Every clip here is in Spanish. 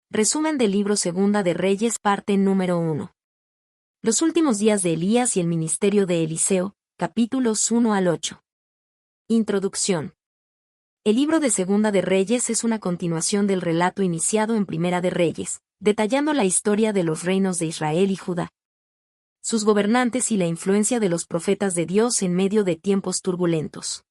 Resumen del libro Segunda de Reyes, parte número 1. Los últimos días de Elías y el ministerio de Eliseo, capítulos 1 al 8. Introducción. El libro de Segunda de Reyes es una continuación del relato iniciado en Primera de Reyes, detallando la historia de los reinos de Israel y Judá, sus gobernantes y la influencia de los profetas de Dios en medio de tiempos turbulentos.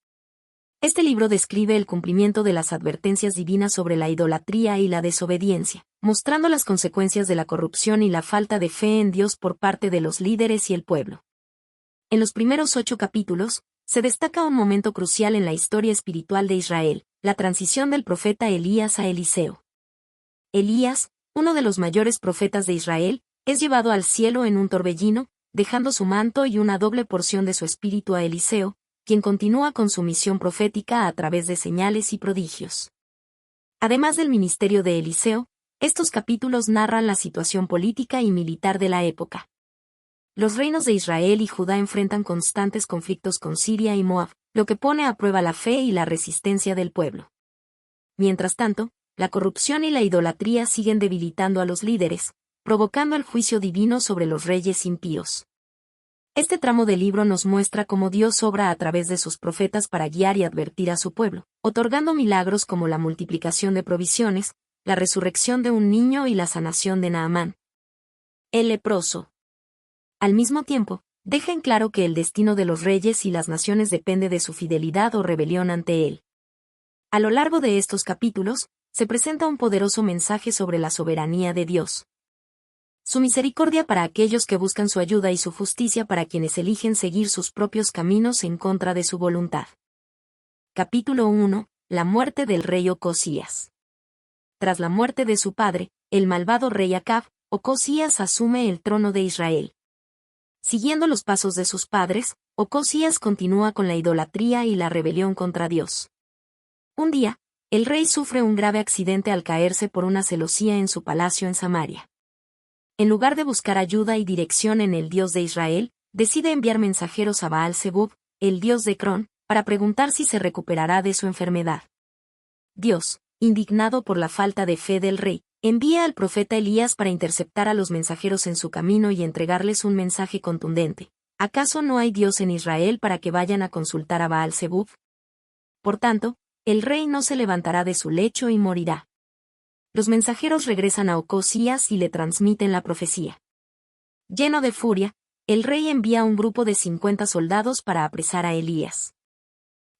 Este libro describe el cumplimiento de las advertencias divinas sobre la idolatría y la desobediencia, mostrando las consecuencias de la corrupción y la falta de fe en Dios por parte de los líderes y el pueblo. En los primeros 8 capítulos, se destaca un momento crucial en la historia espiritual de Israel, la transición del profeta Elías a Eliseo. Elías, uno de los mayores profetas de Israel, es llevado al cielo en un torbellino, dejando su manto y una doble porción de su espíritu a Eliseo, quien continúa con su misión profética a través de señales y prodigios. Además del ministerio de Eliseo, estos capítulos narran la situación política y militar de la época. Los reinos de Israel y Judá enfrentan constantes conflictos con Siria y Moab, lo que pone a prueba la fe y la resistencia del pueblo. Mientras tanto, la corrupción y la idolatría siguen debilitando a los líderes, provocando el juicio divino sobre los reyes impíos. Este tramo del libro nos muestra cómo Dios obra a través de sus profetas para guiar y advertir a su pueblo, otorgando milagros como la multiplicación de provisiones, la resurrección de un niño y la sanación de Naamán, el leproso. Al mismo tiempo, deja en claro que el destino de los reyes y las naciones depende de su fidelidad o rebelión ante él. A lo largo de estos capítulos, se presenta un poderoso mensaje sobre la soberanía de Dios, su misericordia para aquellos que buscan su ayuda y su justicia para quienes eligen seguir sus propios caminos en contra de su voluntad. Capítulo 1. La muerte del rey Ocosías. Tras la muerte de su padre, el malvado rey Acab, Ocosías asume el trono de Israel. Siguiendo los pasos de sus padres, Ocosías continúa con la idolatría y la rebelión contra Dios. Un día, el rey sufre un grave accidente al caerse por una celosía en su palacio en Samaria. En lugar de buscar ayuda y dirección en el Dios de Israel, decide enviar mensajeros a Baal-Zebub, el dios de Cron, para preguntar si se recuperará de su enfermedad. Dios, indignado por la falta de fe del rey, envía al profeta Elías para interceptar a los mensajeros en su camino y entregarles un mensaje contundente. ¿Acaso no hay Dios en Israel para que vayan a consultar a Baal-Zebub? Por tanto, el rey no se levantará de su lecho y morirá. Los mensajeros regresan a Ocosías y le transmiten la profecía. Lleno de furia, el rey envía un grupo de 50 soldados para apresar a Elías.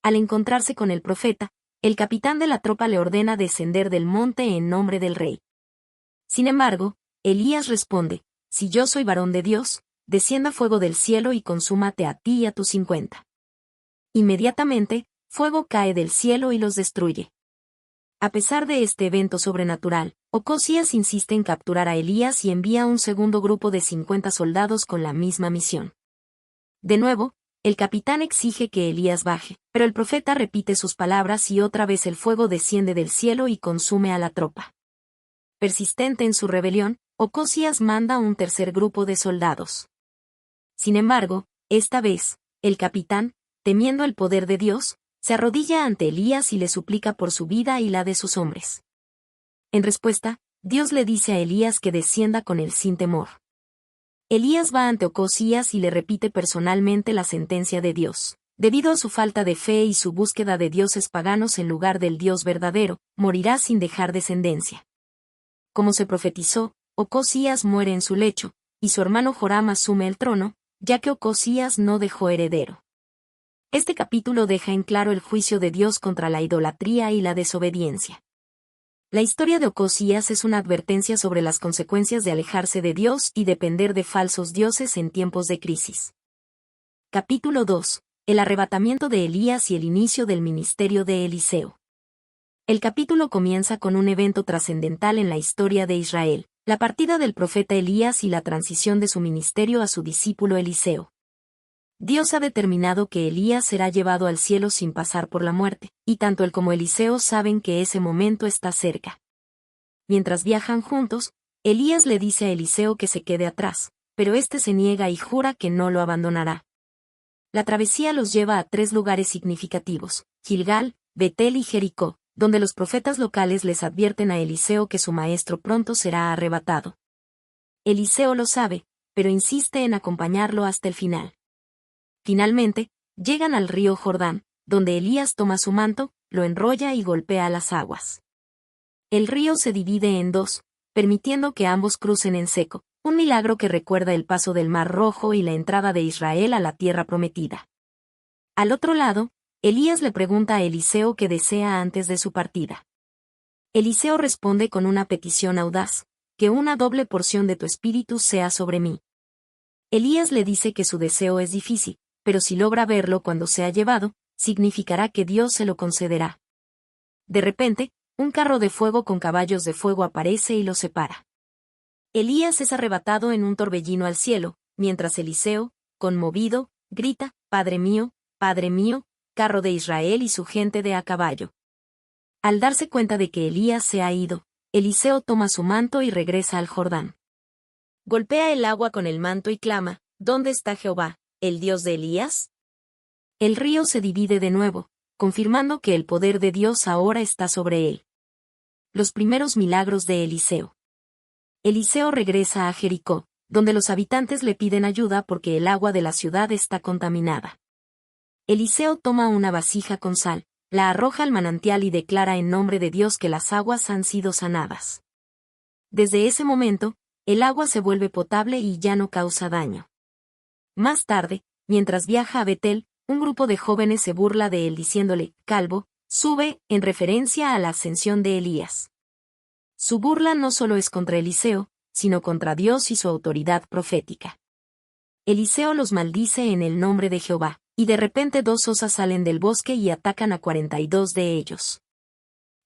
Al encontrarse con el profeta, el capitán de la tropa le ordena descender del monte en nombre del rey. Sin embargo, Elías responde: si yo soy varón de Dios, descienda fuego del cielo y consúmate a ti y a tus 50. Inmediatamente, fuego cae del cielo y los destruye. A pesar de este evento sobrenatural, Ocosías insiste en capturar a Elías y envía un segundo grupo de 50 soldados con la misma misión. De nuevo, el capitán exige que Elías baje, pero el profeta repite sus palabras y otra vez el fuego desciende del cielo y consume a la tropa. Persistente en su rebelión, Ocosías manda un tercer grupo de soldados. Sin embargo, esta vez, el capitán, temiendo el poder de Dios, se arrodilla ante Elías y le suplica por su vida y la de sus hombres. En respuesta, Dios le dice a Elías que descienda con él sin temor. Elías va ante Ocosías y le repite personalmente la sentencia de Dios. Debido a su falta de fe y su búsqueda de dioses paganos en lugar del Dios verdadero, morirá sin dejar descendencia. Como se profetizó, Ocosías muere en su lecho, y su hermano Joram asume el trono, ya que Ocosías no dejó heredero. Este capítulo deja en claro el juicio de Dios contra la idolatría y la desobediencia. La historia de Ocosías es una advertencia sobre las consecuencias de alejarse de Dios y depender de falsos dioses en tiempos de crisis. Capítulo 2. El arrebatamiento de Elías y el inicio del ministerio de Eliseo. El capítulo comienza con un evento trascendental en la historia de Israel, la partida del profeta Elías y la transición de su ministerio a su discípulo Eliseo. Dios ha determinado que Elías será llevado al cielo sin pasar por la muerte, y tanto él como Eliseo saben que ese momento está cerca. Mientras viajan juntos, Elías le dice a Eliseo que se quede atrás, pero éste se niega y jura que no lo abandonará. La travesía los lleva a 3 lugares significativos: Gilgal, Betel y Jericó, donde los profetas locales les advierten a Eliseo que su maestro pronto será arrebatado. Eliseo lo sabe, pero insiste en acompañarlo hasta el final. Finalmente, llegan al río Jordán, donde Elías toma su manto, lo enrolla y golpea las aguas. El río se divide en dos, permitiendo que ambos crucen en seco, un milagro que recuerda el paso del Mar Rojo y la entrada de Israel a la tierra prometida. Al otro lado, Elías le pregunta a Eliseo qué desea antes de su partida. Eliseo responde con una petición audaz: que una doble porción de tu espíritu sea sobre mí. Elías le dice que su deseo es difícil, pero si logra verlo cuando sea llevado, significará que Dios se lo concederá. De repente, un carro de fuego con caballos de fuego aparece y los separa. Elías es arrebatado en un torbellino al cielo, mientras Eliseo, conmovido, grita: Padre mío, carro de Israel y su gente de a caballo. Al darse cuenta de que Elías se ha ido, Eliseo toma su manto y regresa al Jordán. Golpea el agua con el manto y clama: ¿Dónde está Jehová, el Dios de Elías? El río se divide de nuevo, confirmando que el poder de Dios ahora está sobre él. Los primeros milagros de Eliseo. Eliseo regresa a Jericó, donde los habitantes le piden ayuda porque el agua de la ciudad está contaminada. Eliseo toma una vasija con sal, la arroja al manantial y declara en nombre de Dios que las aguas han sido sanadas. Desde ese momento, el agua se vuelve potable y ya no causa daño. Más tarde, mientras viaja a Betel, un grupo de jóvenes se burla de él diciéndole: calvo, sube, en referencia a la ascensión de Elías. Su burla no solo es contra Eliseo, sino contra Dios y su autoridad profética. Eliseo los maldice en el nombre de Jehová, y de repente dos osas salen del bosque y atacan a 42 de ellos.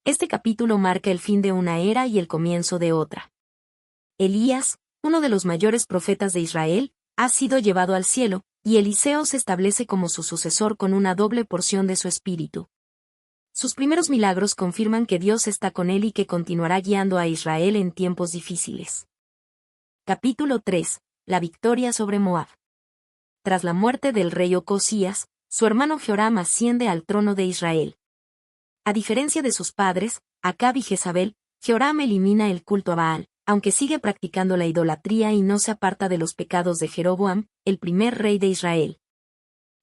Este capítulo marca el fin de una era y el comienzo de otra. Elías, uno de los mayores profetas de Israel, ha sido llevado al cielo, y Eliseo se establece como su sucesor con una doble porción de su espíritu. Sus primeros milagros confirman que Dios está con él y que continuará guiando a Israel en tiempos difíciles. Capítulo 3. La victoria sobre Moab. Tras la muerte del rey Ocosías, su hermano Joram asciende al trono de Israel. A diferencia de sus padres, Acab y Jezabel, Joram elimina el culto a Baal, aunque sigue practicando la idolatría y no se aparta de los pecados de Jeroboam, el primer rey de Israel.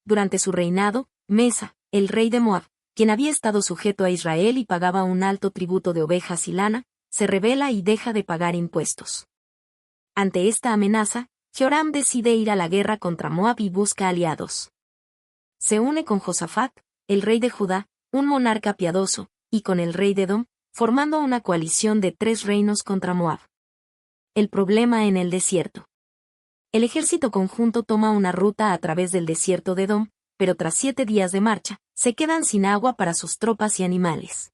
Durante su reinado, Mesa, el rey de Moab, quien había estado sujeto a Israel y pagaba un alto tributo de ovejas y lana, se rebela y deja de pagar impuestos. Ante esta amenaza, Joram decide ir a la guerra contra Moab y busca aliados. Se une con Josafat, el rey de Judá, un monarca piadoso, y con el rey de Edom, formando una coalición de 3 reinos contra Moab. El problema en el desierto. El ejército conjunto toma una ruta a través del desierto de Edom, pero tras 7 días de marcha, se quedan sin agua para sus tropas y animales.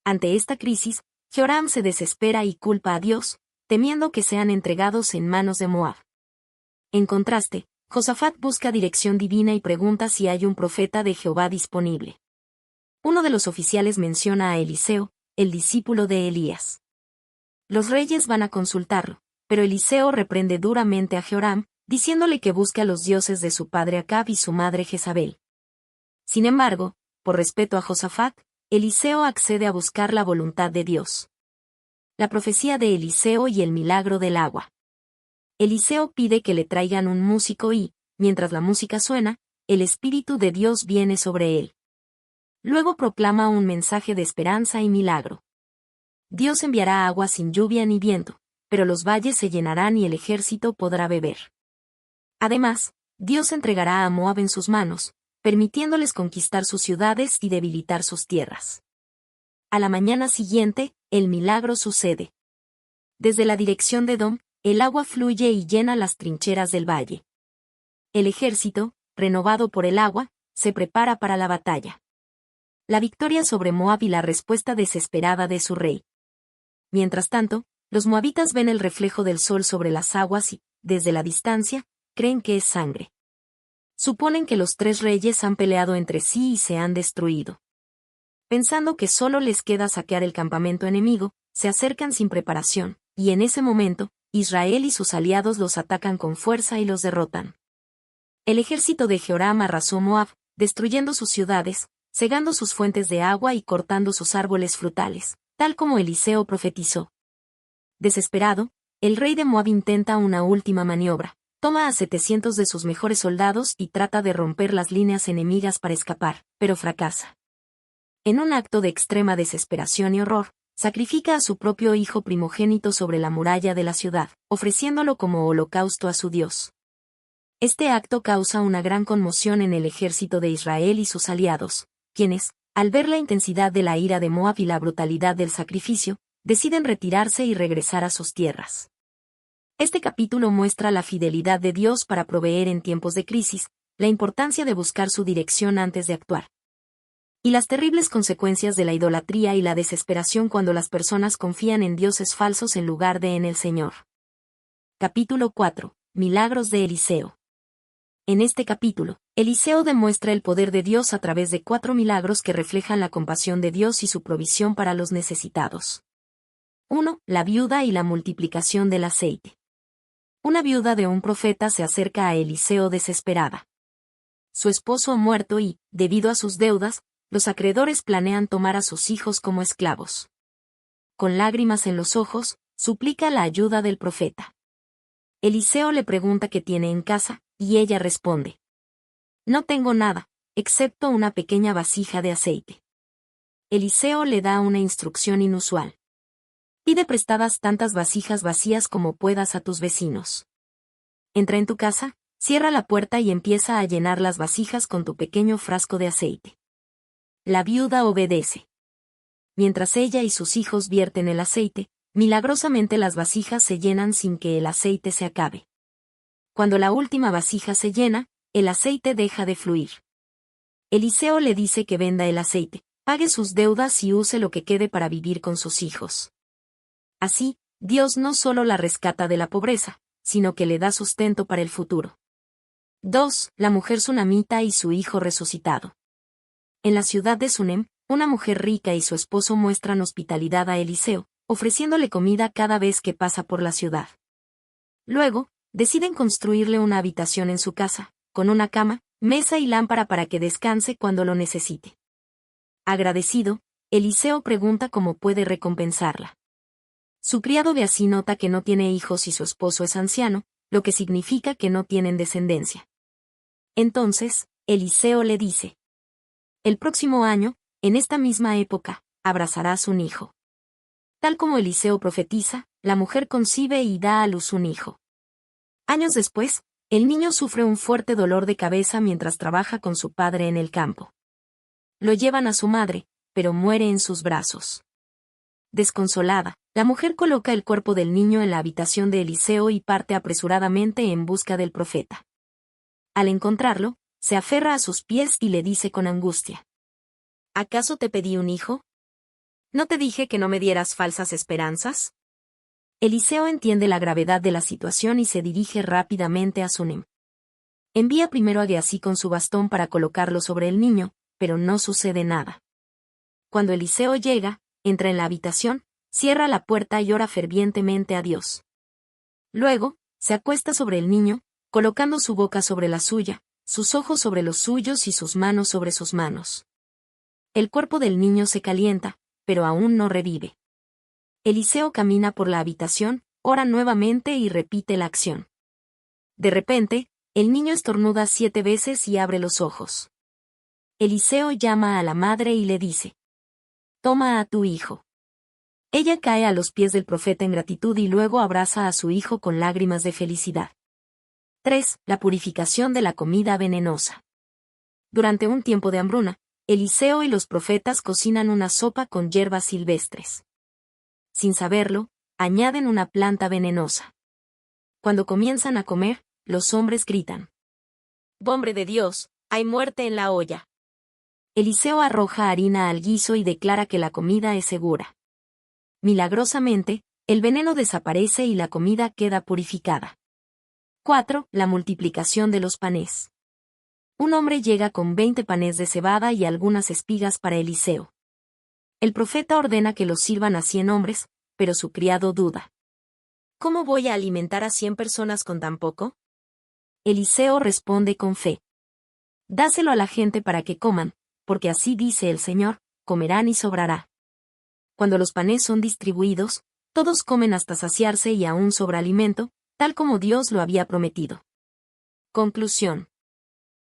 Ante esta crisis, Joram se desespera y culpa a Dios, temiendo que sean entregados en manos de Moab. En contraste, Josafat busca dirección divina y pregunta si hay un profeta de Jehová disponible. Uno de los oficiales menciona a Eliseo, el discípulo de Elías. Los reyes van a consultarlo, pero Eliseo reprende duramente a Joram, diciéndole que busque a los dioses de su padre Acab y su madre Jezabel. Sin embargo, por respeto a Josafat, Eliseo accede a buscar la voluntad de Dios. La profecía de Eliseo y el milagro del agua. Eliseo pide que le traigan un músico y, mientras la música suena, el Espíritu de Dios viene sobre él. Luego proclama un mensaje de esperanza y milagro. Dios enviará agua sin lluvia ni viento, pero los valles se llenarán y el ejército podrá beber. Además, Dios entregará a Moab en sus manos, permitiéndoles conquistar sus ciudades y debilitar sus tierras. A la mañana siguiente, el milagro sucede. Desde la dirección de Edom, el agua fluye y llena las trincheras del valle. El ejército, renovado por el agua, se prepara para la batalla. La victoria sobre Moab y la respuesta desesperada de su rey. Mientras tanto, los moabitas ven el reflejo del sol sobre las aguas y, desde la distancia, creen que es sangre. Suponen que los 3 reyes han peleado entre sí y se han destruido. Pensando que solo les queda saquear el campamento enemigo, se acercan sin preparación, y en ese momento, Israel y sus aliados los atacan con fuerza y los derrotan. El ejército de Joram arrasó Moab, destruyendo sus ciudades, cegando sus fuentes de agua y cortando sus árboles frutales, tal como Eliseo profetizó. Desesperado, el rey de Moab intenta una última maniobra, toma a 700 de sus mejores soldados y trata de romper las líneas enemigas para escapar, pero fracasa. En un acto de extrema desesperación y horror, sacrifica a su propio hijo primogénito sobre la muralla de la ciudad, ofreciéndolo como holocausto a su Dios. Este acto causa una gran conmoción en el ejército de Israel y sus aliados, quienes, al ver la intensidad de la ira de Moab y la brutalidad del sacrificio, deciden retirarse y regresar a sus tierras. Este capítulo muestra la fidelidad de Dios para proveer en tiempos de crisis, la importancia de buscar su dirección antes de actuar, y las terribles consecuencias de la idolatría y la desesperación cuando las personas confían en dioses falsos en lugar de en el Señor. Capítulo 4. Milagros de Eliseo. En este capítulo, Eliseo demuestra el poder de Dios a través de 4 milagros que reflejan la compasión de Dios y su provisión para los necesitados. 1. La viuda y la multiplicación del aceite. Una viuda de un profeta se acerca a Eliseo desesperada. Su esposo ha muerto y, debido a sus deudas, los acreedores planean tomar a sus hijos como esclavos. Con lágrimas en los ojos, suplica la ayuda del profeta. Eliseo le pregunta qué tiene en casa, y ella responde: No tengo nada, excepto una pequeña vasija de aceite. Eliseo le da una instrucción inusual. Pide prestadas tantas vasijas vacías como puedas a tus vecinos. Entra en tu casa, cierra la puerta y empieza a llenar las vasijas con tu pequeño frasco de aceite. La viuda obedece. Mientras ella y sus hijos vierten el aceite, milagrosamente las vasijas se llenan sin que el aceite se acabe. Cuando la última vasija se llena, el aceite deja de fluir. Eliseo le dice que venda el aceite, pague sus deudas y use lo que quede para vivir con sus hijos. Así, Dios no solo la rescata de la pobreza, sino que le da sustento para el futuro. 2. La mujer sunamita y su hijo resucitado. En la ciudad de Sunem, una mujer rica y su esposo muestran hospitalidad a Eliseo, ofreciéndole comida cada vez que pasa por la ciudad. Luego, deciden construirle una habitación en su casa, con una cama, mesa y lámpara para que descanse cuando lo necesite. Agradecido, Eliseo pregunta cómo puede recompensarla. Su criado Gehazi nota que no tiene hijos y su esposo es anciano, lo que significa que no tienen descendencia. Entonces, Eliseo le dice: El próximo año, en esta misma época, abrazarás un hijo. Tal como Eliseo profetiza, la mujer concibe y da a luz un hijo. Años después, el niño sufre un fuerte dolor de cabeza mientras trabaja con su padre en el campo. Lo llevan a su madre, pero muere en sus brazos. Desconsolada, la mujer coloca el cuerpo del niño en la habitación de Eliseo y parte apresuradamente en busca del profeta. Al encontrarlo, se aferra a sus pies y le dice con angustia: ¿Acaso te pedí un hijo? ¿No te dije que no me dieras falsas esperanzas? Eliseo entiende la gravedad de la situación y se dirige rápidamente a Sunem. Envía primero a Gehazi con su bastón para colocarlo sobre el niño, pero no sucede nada. Cuando Eliseo llega, entra en la habitación, cierra la puerta y ora fervientemente a Dios. Luego, se acuesta sobre el niño, colocando su boca sobre la suya, sus ojos sobre los suyos y sus manos sobre sus manos. El cuerpo del niño se calienta, pero aún no revive. Eliseo camina por la habitación, ora nuevamente y repite la acción. De repente, el niño estornuda 7 veces y abre los ojos. Eliseo llama a la madre y le dice: Toma a tu hijo. Ella cae a los pies del profeta en gratitud y luego abraza a su hijo con lágrimas de felicidad. 3. La purificación de la comida venenosa. Durante un tiempo de hambruna, Eliseo y los profetas cocinan una sopa con hierbas silvestres. Sin saberlo, añaden una planta venenosa. Cuando comienzan a comer, los hombres gritan: ¡Hombre de Dios, hay muerte en la olla! Eliseo arroja harina al guiso y declara que la comida es segura. Milagrosamente, el veneno desaparece y la comida queda purificada. 4. La multiplicación de los panes. Un hombre llega con 20 panes de cebada y algunas espigas para Eliseo. El profeta ordena que los sirvan a 100 hombres, pero su criado duda. ¿Cómo voy a alimentar a 100 personas con tan poco? Eliseo responde con fe: Dáselo a la gente para que coman, porque así dice el Señor, comerán y sobrará. Cuando los panes son distribuidos, todos comen hasta saciarse y aún sobra alimento, tal como Dios lo había prometido. Conclusión.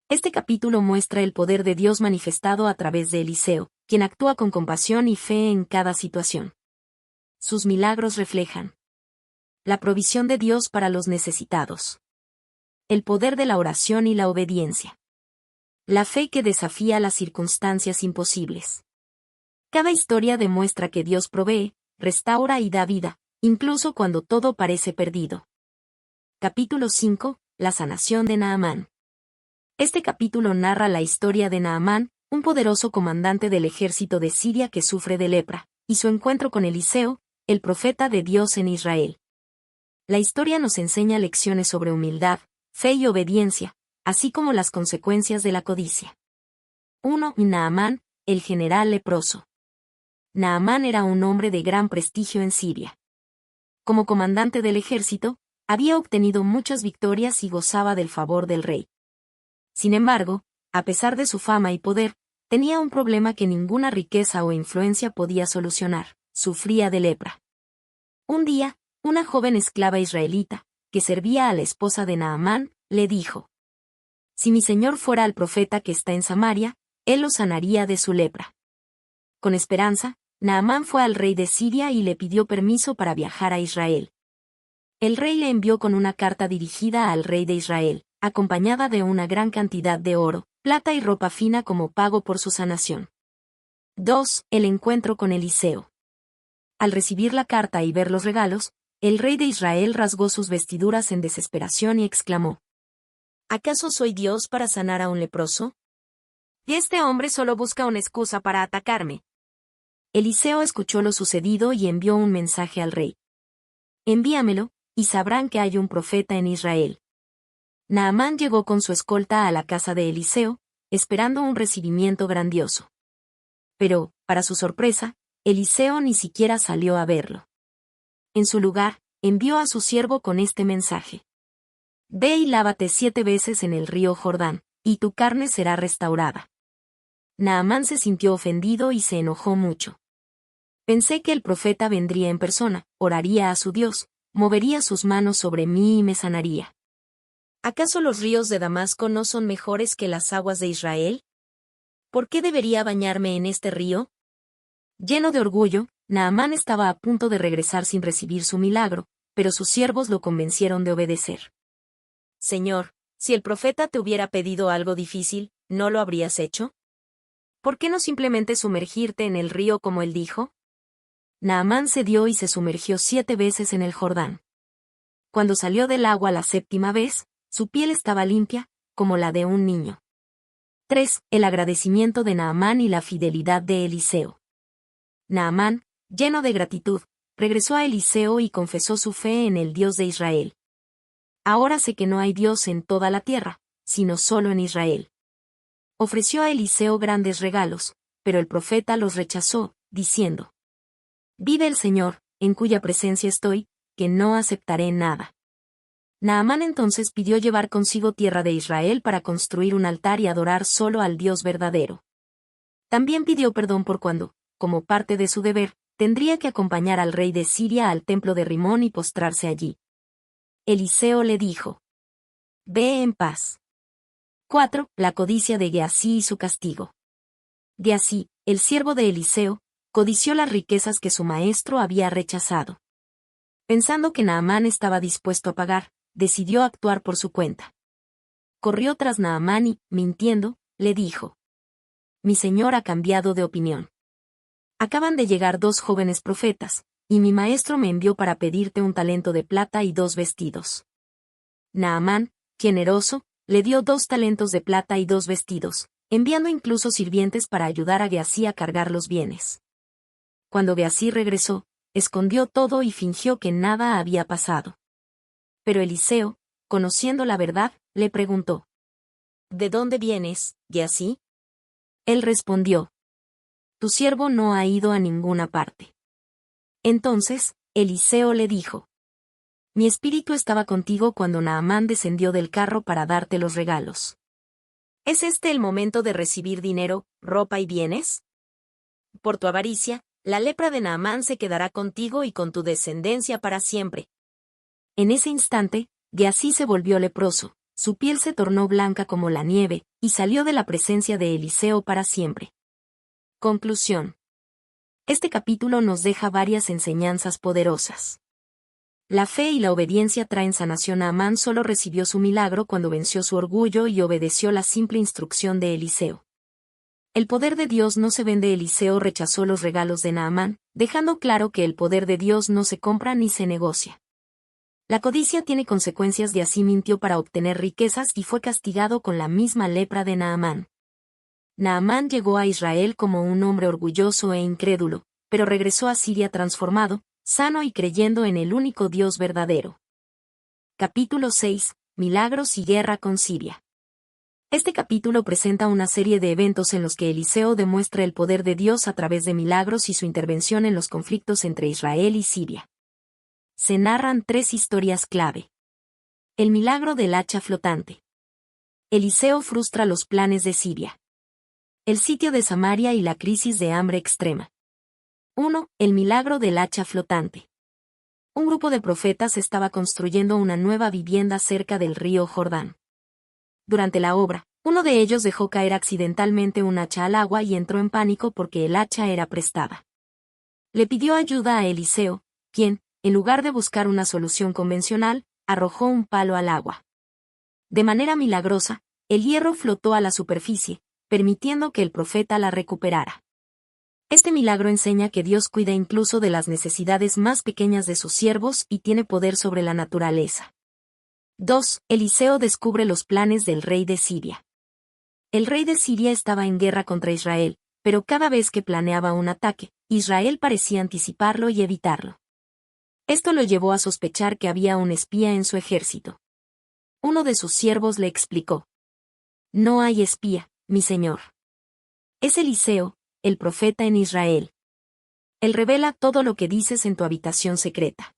Este capítulo muestra el poder de Dios manifestado a través de Eliseo, quien actúa con compasión y fe en cada situación. Sus milagros reflejan la provisión de Dios para los necesitados, el poder de la oración y la obediencia, la fe que desafía las circunstancias imposibles. Cada historia demuestra que Dios provee, restaura y da vida, incluso cuando todo parece perdido. Capítulo 5. La sanación de Naamán. Este capítulo narra la historia de Naamán, un poderoso comandante del ejército de Siria que sufre de lepra, y su encuentro con Eliseo, el profeta de Dios en Israel. La historia nos enseña lecciones sobre humildad, fe y obediencia, así como las consecuencias de la codicia. 1. Naamán, el general leproso. Naamán era un hombre de gran prestigio en Siria. Como comandante del ejército, había obtenido muchas victorias y gozaba del favor del rey. Sin embargo, a pesar de su fama y poder, tenía un problema que ninguna riqueza o influencia podía solucionar: sufría de lepra. Un día, una joven esclava israelita, que servía a la esposa de Naamán, le dijo: «Si mi señor fuera al profeta que está en Samaria, él lo sanaría de su lepra». Con esperanza, Naamán fue al rey de Siria y le pidió permiso para viajar a Israel. El rey le envió con una carta dirigida al rey de Israel, acompañada de una gran cantidad de oro, plata y ropa fina como pago por su sanación. 2. El encuentro con Eliseo. Al recibir la carta y ver los regalos, el rey de Israel rasgó sus vestiduras en desesperación y exclamó: «¿Acaso soy Dios para sanar a un leproso? Y este hombre solo busca una excusa para atacarme». Eliseo escuchó lo sucedido y envió un mensaje al rey: «Envíamelo, y sabrán que hay un profeta en Israel». Naamán llegó con su escolta a la casa de Eliseo, esperando un recibimiento grandioso. Pero, para su sorpresa, Eliseo ni siquiera salió a verlo. En su lugar, envió a su siervo con este mensaje: «Ve y lávate 7 veces en el río Jordán, y tu carne será restaurada». Naamán se sintió ofendido y se enojó mucho. «Pensé que el profeta vendría en persona, oraría a su Dios, movería sus manos sobre mí y me sanaría. ¿Acaso los ríos de Damasco no son mejores que las aguas de Israel? ¿Por qué debería bañarme en este río?». Lleno de orgullo, Naamán estaba a punto de regresar sin recibir su milagro, pero sus siervos lo convencieron de obedecer. «Señor, si el profeta te hubiera pedido algo difícil, ¿no lo habrías hecho? ¿Por qué no simplemente sumergirte en el río como él dijo?». Naamán cedió y se sumergió 7 veces en el Jordán. Cuando salió del agua la 7ª vez, su piel estaba limpia, como la de un niño. 3. El agradecimiento de Naamán y la fidelidad de Eliseo. Naamán, lleno de gratitud, regresó a Eliseo y confesó su fe en el Dios de Israel. «Ahora sé que no hay Dios en toda la tierra, sino solo en Israel». Ofreció a Eliseo grandes regalos, pero el profeta los rechazó, diciendo: «Vive el Señor, en cuya presencia estoy, que no aceptaré nada». Naamán entonces pidió llevar consigo tierra de Israel para construir un altar y adorar solo al Dios verdadero. También pidió perdón por cuando, como parte de su deber, tendría que acompañar al rey de Siria al templo de Rimón y postrarse allí. Eliseo le dijo: «Ve en paz». 4. La codicia de Geasí y su castigo. Geasí, el siervo de Eliseo, codició las riquezas que su maestro había rechazado. Pensando que Naamán estaba dispuesto a pagar, decidió actuar por su cuenta. Corrió tras Naamán y, mintiendo, le dijo: «Mi señor ha cambiado de opinión. Acaban de llegar 2 jóvenes profetas, y mi maestro me envió para pedirte un talento de plata y 2 vestidos». Naamán, generoso, le dio 2 talentos de plata y 2 vestidos, enviando incluso sirvientes para ayudar a Geasí a cargar los bienes. Cuando Geasí regresó, escondió todo y fingió que nada había pasado. Pero Eliseo, conociendo la verdad, le preguntó: «¿De dónde vienes, Geasí?». Él respondió: «Tu siervo no ha ido a ninguna parte». Entonces, Eliseo le dijo: «Mi espíritu estaba contigo cuando Naamán descendió del carro para darte los regalos». ¿Es este el momento de recibir dinero, ropa y bienes? Por tu avaricia, la lepra de Naamán se quedará contigo y con tu descendencia para siempre. En ese instante, Geasí se volvió leproso, su piel se tornó blanca como la nieve, y salió de la presencia de Eliseo para siempre. Conclusión. Este capítulo nos deja varias enseñanzas poderosas. La fe y la obediencia traen sanación. Naamán solo recibió su milagro cuando venció su orgullo y obedeció la simple instrucción de Eliseo. El poder de Dios no se vende. Eliseo rechazó los regalos de Naamán, dejando claro que el poder de Dios no se compra ni se negocia. La codicia tiene consecuencias. Geasí mintió para obtener riquezas y fue castigado con la misma lepra de Naamán. Naamán llegó a Israel como un hombre orgulloso e incrédulo, pero regresó a Siria transformado, sano y creyendo en el único Dios verdadero. Capítulo 6. Milagros y guerra con Siria. Este capítulo presenta una serie de eventos en los que Eliseo demuestra el poder de Dios a través de milagros y su intervención en los conflictos entre Israel y Siria. Se narran 3 historias clave. El milagro del hacha flotante. Eliseo frustra los planes de Siria. El sitio de Samaria y la crisis de hambre extrema. 1. El milagro del hacha flotante. Un grupo de profetas estaba construyendo una nueva vivienda cerca del río Jordán. Durante la obra, uno de ellos dejó caer accidentalmente un hacha al agua y entró en pánico porque el hacha era prestada. Le pidió ayuda a Eliseo, quien, en lugar de buscar una solución convencional, arrojó un palo al agua. De manera milagrosa, el hierro flotó a la superficie, permitiendo que el profeta la recuperara. Este milagro enseña que Dios cuida incluso de las necesidades más pequeñas de sus siervos y tiene poder sobre la naturaleza. 2. Eliseo descubre los planes del rey de Siria. El rey de Siria estaba en guerra contra Israel, pero cada vez que planeaba un ataque, Israel parecía anticiparlo y evitarlo. Esto lo llevó a sospechar que había un espía en su ejército. Uno de sus siervos le explicó: «No hay espía, mi señor. Es Eliseo, el profeta en Israel. Él revela todo lo que dices en tu habitación secreta».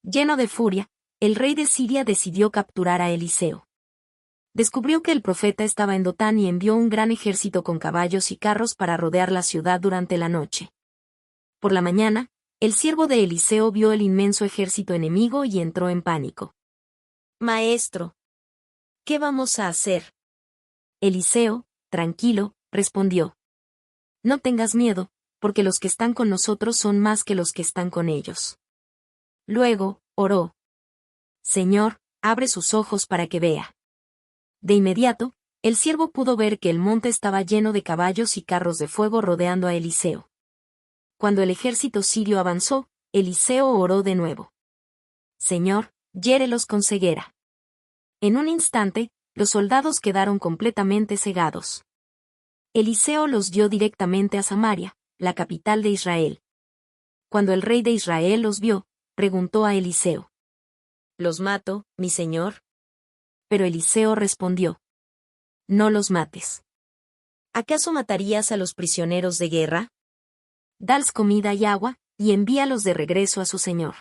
Lleno de furia, el rey de Siria decidió capturar a Eliseo. Descubrió que el profeta estaba en Dotán y envió un gran ejército con caballos y carros para rodear la ciudad durante la noche. Por la mañana, el siervo de Eliseo vio el inmenso ejército enemigo y entró en pánico. «Maestro, ¿qué vamos a hacer?». Eliseo, tranquilo, respondió: «No tengas miedo, porque los que están con nosotros son más que los que están con ellos». Luego, oró: «Señor, abre sus ojos para que vea». De inmediato, el siervo pudo ver que el monte estaba lleno de caballos y carros de fuego rodeando a Eliseo. Cuando el ejército sirio avanzó, Eliseo oró de nuevo: «Señor, hiérelos con ceguera». En un instante, los soldados quedaron completamente cegados. Eliseo los guió directamente a Samaria, la capital de Israel. Cuando el rey de Israel los vio, preguntó a Eliseo: «¿Los mato, mi señor?». Pero Eliseo respondió: «No los mates. ¿Acaso matarías a los prisioneros de guerra? Dales comida y agua, y envíalos de regreso a su señor».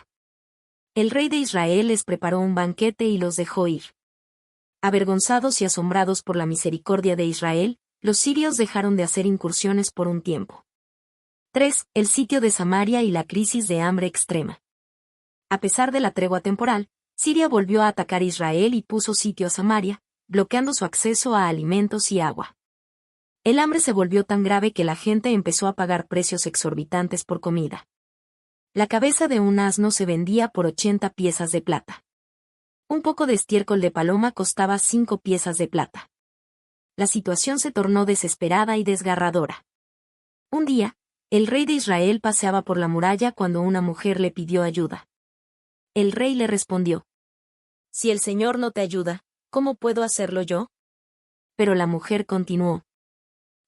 El rey de Israel les preparó un banquete y los dejó ir. Avergonzados y asombrados por la misericordia de Israel, los sirios dejaron de hacer incursiones por un tiempo. 3. El sitio de Samaria y la crisis de hambre extrema. A pesar de la tregua temporal, Siria volvió a atacar Israel y puso sitio a Samaria, bloqueando su acceso a alimentos y agua. El hambre se volvió tan grave que la gente empezó a pagar precios exorbitantes por comida. La cabeza de un asno se vendía por 80 piezas de plata. Un poco de estiércol de paloma costaba 5 piezas de plata. La situación se tornó desesperada y desgarradora. Un día, el rey de Israel paseaba por la muralla cuando una mujer le pidió ayuda. El rey le respondió: «Si el Señor no te ayuda, ¿cómo puedo hacerlo yo?». Pero la mujer continuó: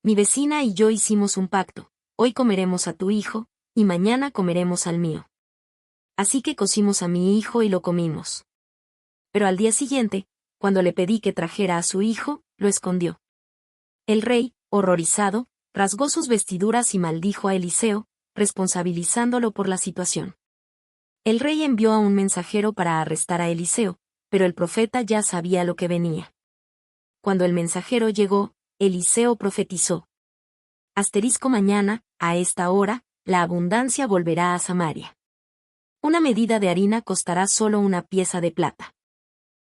«Mi vecina y yo hicimos un pacto, hoy comeremos a tu hijo, y mañana comeremos al mío. Así que cocimos a mi hijo y lo comimos». Pero al día siguiente, cuando le pedí que trajera a su hijo, lo escondió. El rey, horrorizado, rasgó sus vestiduras y maldijo a Eliseo, responsabilizándolo por la situación. El rey envió a un mensajero para arrestar a Eliseo, pero el profeta ya sabía lo que venía. cuando el mensajero llegó, Eliseo profetizó. Mañana, a esta hora, la abundancia volverá a Samaria. Una medida de harina costará solo una pieza de plata.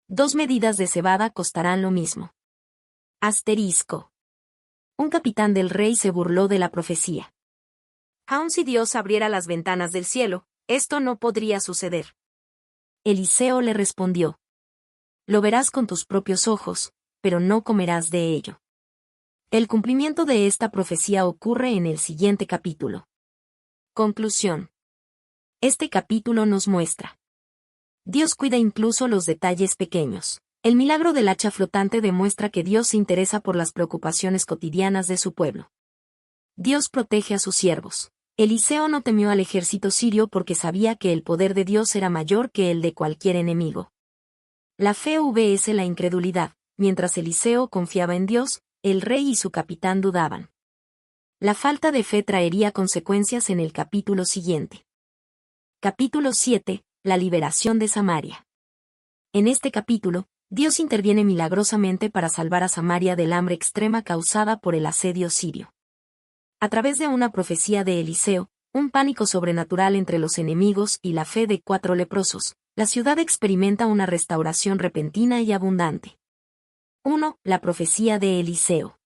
2 medidas de cebada costarán lo mismo. Un capitán del rey se burló de la profecía. Aun si Dios abriera las ventanas del cielo, esto no podría suceder. Eliseo le respondió. Lo verás con tus propios ojos, pero no comerás de ello. El cumplimiento de esta profecía ocurre en el siguiente capítulo. Conclusión. Este capítulo nos muestra. Dios cuida incluso los detalles pequeños. El milagro del hacha flotante demuestra que Dios se interesa por las preocupaciones cotidianas de su pueblo. Dios protege a sus siervos. Eliseo no temió al ejército sirio porque sabía que el poder de Dios era mayor que el de cualquier enemigo. La fe vs la incredulidad. Mientras Eliseo confiaba en Dios, el rey y su capitán dudaban. La falta de fe traería consecuencias en el capítulo siguiente. Capítulo 7. La liberación de Samaria. En este capítulo, Dios interviene milagrosamente para salvar a Samaria del hambre extrema causada por el asedio sirio. A través de una profecía de Eliseo, un pánico sobrenatural entre los enemigos y la fe de 4 leprosos, la ciudad experimenta una restauración repentina y abundante. 1. La profecía de Eliseo.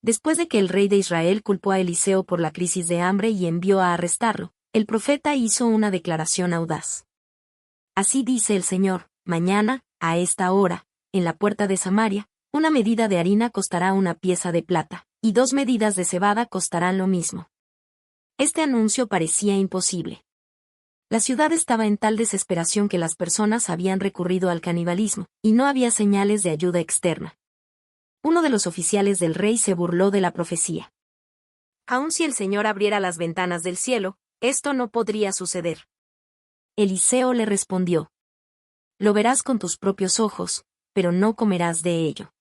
Después de que el rey de Israel culpó a Eliseo por la crisis de hambre y envió a arrestarlo, el profeta hizo una declaración audaz. Así dice el Señor, mañana, a esta hora, en la puerta de Samaria, una medida de harina costará una pieza de plata, y 2 medidas de cebada costarán lo mismo. Este anuncio parecía imposible. La ciudad estaba en tal desesperación que las personas habían recurrido al canibalismo, y no había señales de ayuda externa. Uno de los oficiales del rey se burló de la profecía. Aun si el Señor abriera las ventanas del cielo, esto no podría suceder. Eliseo le respondió. Lo verás con tus propios ojos, pero no comerás de ello.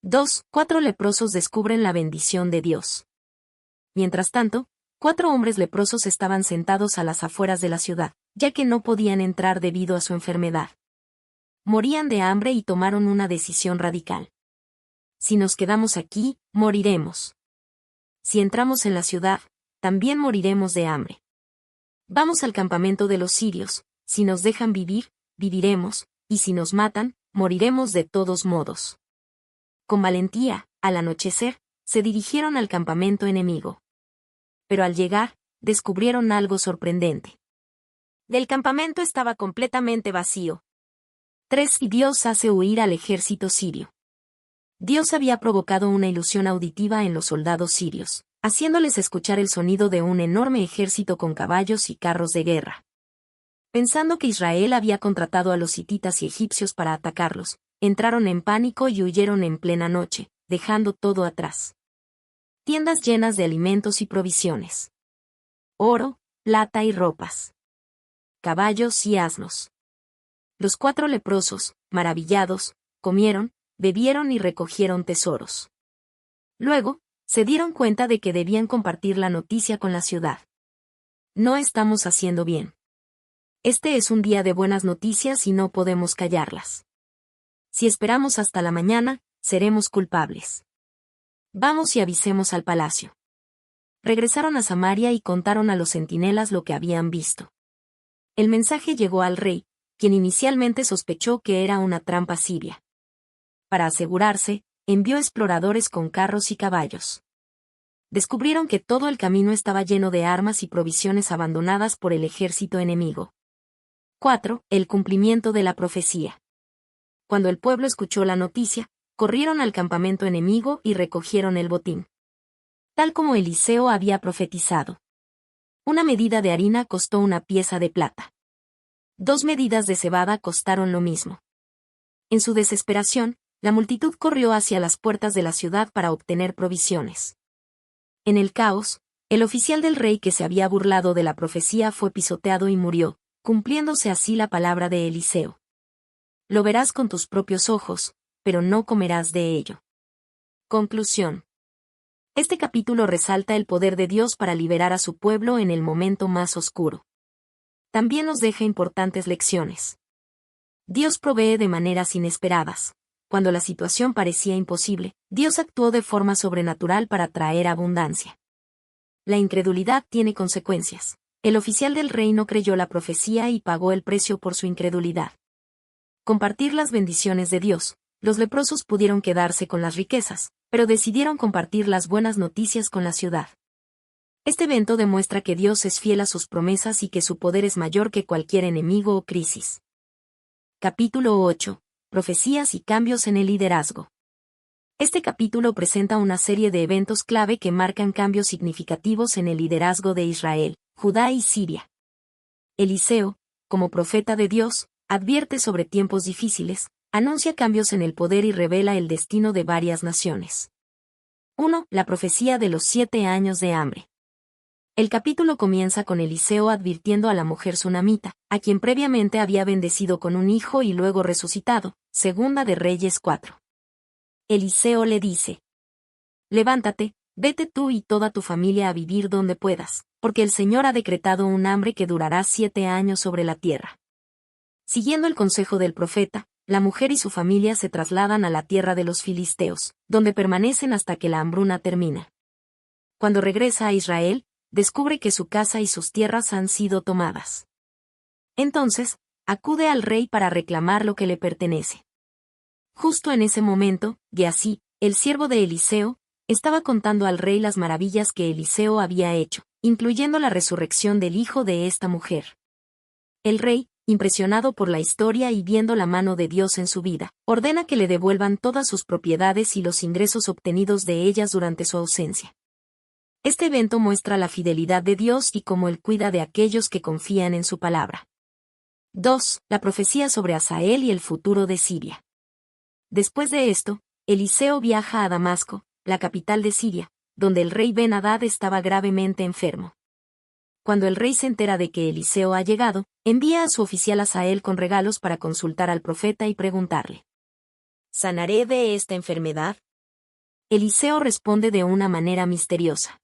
2. 4 leprosos descubren la bendición de Dios. Mientras tanto, 4 hombres leprosos estaban sentados a las afueras de la ciudad, ya que no podían entrar debido a su enfermedad. Morían de hambre y tomaron una decisión radical. Si nos quedamos aquí, moriremos. Si entramos en la ciudad, también moriremos de hambre. Vamos al campamento de los sirios, si nos dejan vivir, viviremos, y si nos matan, moriremos de todos modos. Con valentía, al anochecer, se dirigieron al campamento enemigo. Pero al llegar, descubrieron algo sorprendente. El campamento estaba completamente vacío. 3. Y Dios hace huir al ejército sirio. Dios había provocado una ilusión auditiva en los soldados sirios, haciéndoles escuchar el sonido de un enorme ejército con caballos y carros de guerra. Pensando que Israel había contratado a los hititas y egipcios para atacarlos, entraron en pánico y huyeron en plena noche, dejando todo atrás. Tiendas llenas de alimentos y provisiones. Oro, plata y ropas. Caballos y asnos. Los 4 leprosos, maravillados, comieron, bebieron y recogieron tesoros. Luego, se dieron cuenta de que debían compartir la noticia con la ciudad. No estamos haciendo bien. Este es un día de buenas noticias y no podemos callarlas. Si esperamos hasta la mañana, seremos culpables. Vamos y avisemos al palacio. Regresaron a Samaria y contaron a los centinelas lo que habían visto. El mensaje llegó al rey, quien inicialmente sospechó que era una trampa siria. Para asegurarse, envió exploradores con carros y caballos. Descubrieron que todo el camino estaba lleno de armas y provisiones abandonadas por el ejército enemigo. 4. El cumplimiento de la profecía. Cuando el pueblo escuchó la noticia, corrieron al campamento enemigo y recogieron el botín. Tal como Eliseo había profetizado. Una medida de harina costó una pieza de plata. 2 medidas de cebada costaron lo mismo. En su desesperación, la multitud corrió hacia las puertas de la ciudad para obtener provisiones. En el caos, el oficial del rey que se había burlado de la profecía fue pisoteado y murió, cumpliéndose así la palabra de Eliseo. Lo verás con tus propios ojos, pero no comerás de ello. Conclusión. Este capítulo resalta el poder de Dios para liberar a su pueblo en el momento más oscuro. También nos deja importantes lecciones. Dios provee de maneras inesperadas, cuando la situación parecía imposible, Dios actuó de forma sobrenatural para traer abundancia. La incredulidad tiene consecuencias. El oficial del rey no creyó la profecía y pagó el precio por su incredulidad. Compartir las bendiciones de Dios. Los leprosos pudieron quedarse con las riquezas, pero decidieron compartir las buenas noticias con la ciudad. Este evento demuestra que Dios es fiel a sus promesas y que su poder es mayor que cualquier enemigo o crisis. Capítulo 8. Profecías y cambios en el liderazgo. Este capítulo presenta una serie de eventos clave que marcan cambios significativos en el liderazgo de Israel, Judá y Siria. Eliseo, como profeta de Dios, advierte sobre tiempos difíciles, anuncia cambios en el poder y revela el destino de varias naciones. 1. La profecía de los 7 años de hambre. El capítulo comienza con Eliseo advirtiendo a la mujer sunamita, a quien previamente había bendecido con un hijo y luego resucitado, Segunda de Reyes 4. Eliseo le dice: levántate, vete tú y toda tu familia a vivir donde puedas, porque el Señor ha decretado un hambre que durará 7 años sobre la tierra. Siguiendo el consejo del profeta, la mujer y su familia se trasladan a la tierra de los filisteos, donde permanecen hasta que la hambruna termina. Cuando regresa a Israel, descubre que su casa y sus tierras han sido tomadas. Entonces, acude al rey para reclamar lo que le pertenece. Justo en ese momento, Geasí, el siervo de Eliseo, estaba contando al rey las maravillas que Eliseo había hecho, incluyendo la resurrección del hijo de esta mujer. El rey, impresionado por la historia y viendo la mano de Dios en su vida, ordena que le devuelvan todas sus propiedades y los ingresos obtenidos de ellas durante su ausencia. Este evento muestra la fidelidad de Dios y cómo Él cuida de aquellos que confían en su palabra. 2. La profecía sobre Hazael y el futuro de Siria. Después de esto, Eliseo viaja a Damasco, la capital de Siria, donde el rey Ben-Hadad estaba gravemente enfermo. Cuando el rey se entera de que Eliseo ha llegado, envía a su oficial Hazael con regalos para consultar al profeta y preguntarle: ¿sanaré de esta enfermedad? Eliseo responde de una manera misteriosa: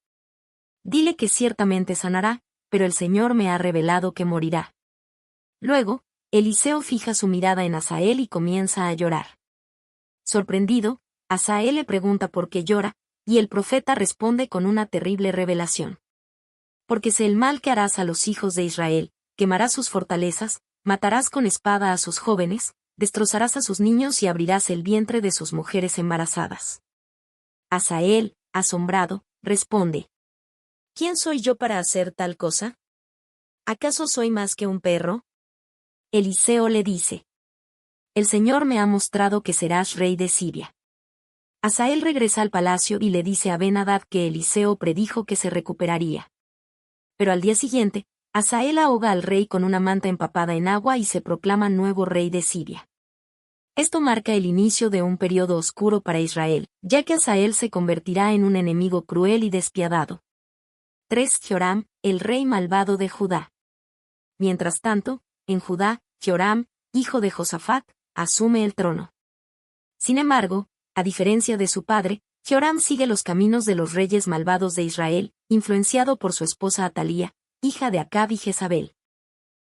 dile que ciertamente sanará, pero el Señor me ha revelado que morirá. Luego, Eliseo fija su mirada en Hazael y comienza a llorar. Sorprendido, Hazael le pregunta por qué llora, y el profeta responde con una terrible revelación: porque sé el mal que harás a los hijos de Israel, quemarás sus fortalezas, matarás con espada a sus jóvenes, destrozarás a sus niños y abrirás el vientre de sus mujeres embarazadas. Hazael, asombrado, responde: ¿quién soy yo para hacer tal cosa? ¿Acaso soy más que un perro? Eliseo le dice: el Señor me ha mostrado que serás rey de Siria. Hazael regresa al palacio y le dice a Ben-Hadad que Eliseo predijo que se recuperaría. Pero al día siguiente, Hazael ahoga al rey con una manta empapada en agua y se proclama nuevo rey de Siria. Esto marca el inicio de un periodo oscuro para Israel, ya que Hazael se convertirá en un enemigo cruel y despiadado. 3. Joram, el rey malvado de Judá. Mientras tanto, en Judá, Joram, hijo de Josafat, asume el trono. Sin embargo, a diferencia de su padre, Joram sigue los caminos de los reyes malvados de Israel, influenciado por su esposa Atalía, hija de Acab y Jezabel.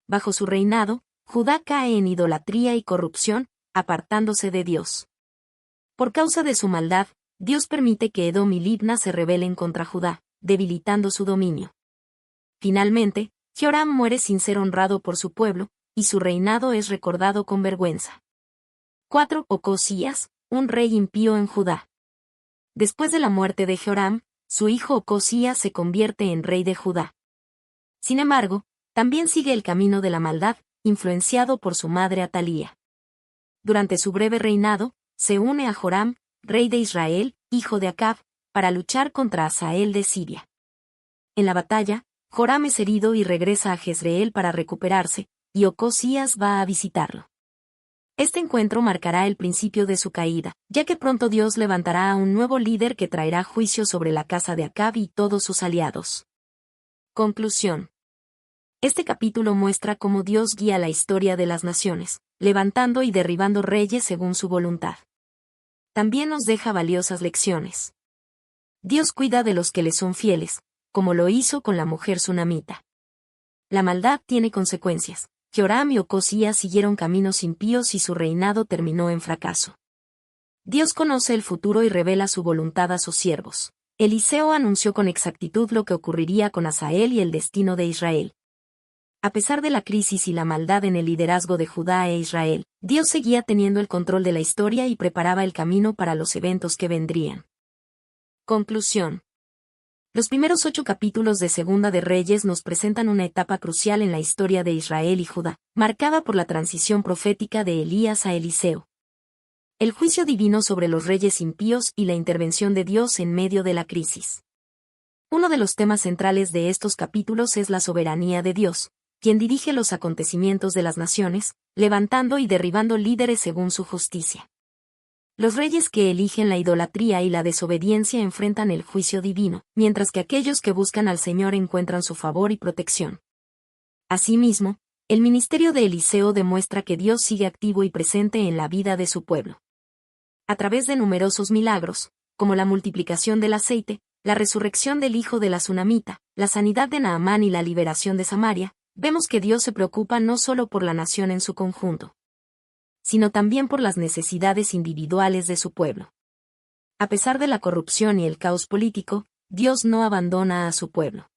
Bajo su reinado, Judá cae en idolatría y corrupción, apartándose de Dios. Por causa de su maldad, Dios permite que Edom y Libna se rebelen contra Judá, debilitando su dominio. Finalmente, Joram muere sin ser honrado por su pueblo, y su reinado es recordado con vergüenza. 4. Ocosías, un rey impío en Judá. Después de la muerte de Joram, su hijo Ocosías se convierte en rey de Judá. Sin embargo, también sigue el camino de la maldad, influenciado por su madre Atalía. Durante su breve reinado, se une a Joram, rey de Israel, hijo de Acab, para luchar contra Hazael de Siria. En la batalla, Joram es herido y regresa a Jezreel para recuperarse, y Ocosías va a visitarlo. Este encuentro marcará el principio de su caída, ya que pronto Dios levantará a un nuevo líder que traerá juicio sobre la casa de Acab y todos sus aliados. Conclusión. Este capítulo muestra cómo Dios guía la historia de las naciones, levantando y derribando reyes según su voluntad. También nos deja valiosas lecciones. Dios cuida de los que le son fieles, como lo hizo con la mujer sunamita. La maldad tiene consecuencias. Joram y Ocosías siguieron caminos impíos y su reinado terminó en fracaso. Dios conoce el futuro y revela su voluntad a sus siervos. Eliseo anunció con exactitud lo que ocurriría con Hazael y el destino de Israel. A pesar de la crisis y la maldad en el liderazgo de Judá e Israel, Dios seguía teniendo el control de la historia y preparaba el camino para los eventos que vendrían. Conclusión. Los primeros 8 capítulos de Segunda de Reyes nos presentan una etapa crucial en la historia de Israel y Judá, marcada por la transición profética de Elías a Eliseo, el juicio divino sobre los reyes impíos y la intervención de Dios en medio de la crisis. Uno de los temas centrales de estos capítulos es la soberanía de Dios, quien dirige los acontecimientos de las naciones, levantando y derribando líderes según su justicia. Los reyes que eligen la idolatría y la desobediencia enfrentan el juicio divino, mientras que aquellos que buscan al Señor encuentran su favor y protección. Asimismo, el ministerio de Eliseo demuestra que Dios sigue activo y presente en la vida de su pueblo. A través de numerosos milagros, como la multiplicación del aceite, la resurrección del hijo de la Sunamita, la sanidad de Naamán y la liberación de Samaria, vemos que Dios se preocupa no solo por la nación en su conjunto, sino también por las necesidades individuales de su pueblo. A pesar de la corrupción y el caos político, Dios no abandona a su pueblo.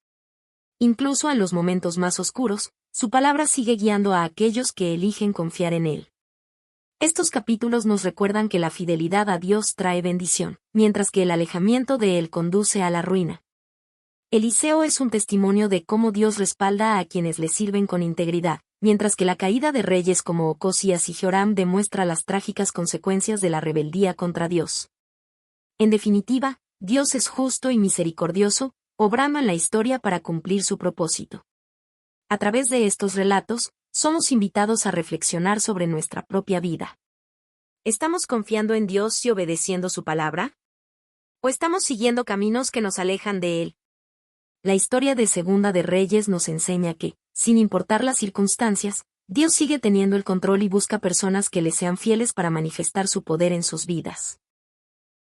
Incluso en los momentos más oscuros, su palabra sigue guiando a aquellos que eligen confiar en Él. Estos capítulos nos recuerdan que la fidelidad a Dios trae bendición, mientras que el alejamiento de Él conduce a la ruina. Eliseo es un testimonio de cómo Dios respalda a quienes le sirven con integridad, mientras que la caída de reyes como Ocosías y Joram demuestra las trágicas consecuencias de la rebeldía contra Dios. En definitiva, Dios es justo y misericordioso, obrando en la historia para cumplir su propósito. A través de estos relatos, somos invitados a reflexionar sobre nuestra propia vida. ¿Estamos confiando en Dios y obedeciendo su palabra? ¿O estamos siguiendo caminos que nos alejan de Él? La historia de Segunda de Reyes nos enseña que, sin importar las circunstancias, Dios sigue teniendo el control y busca personas que le sean fieles para manifestar su poder en sus vidas.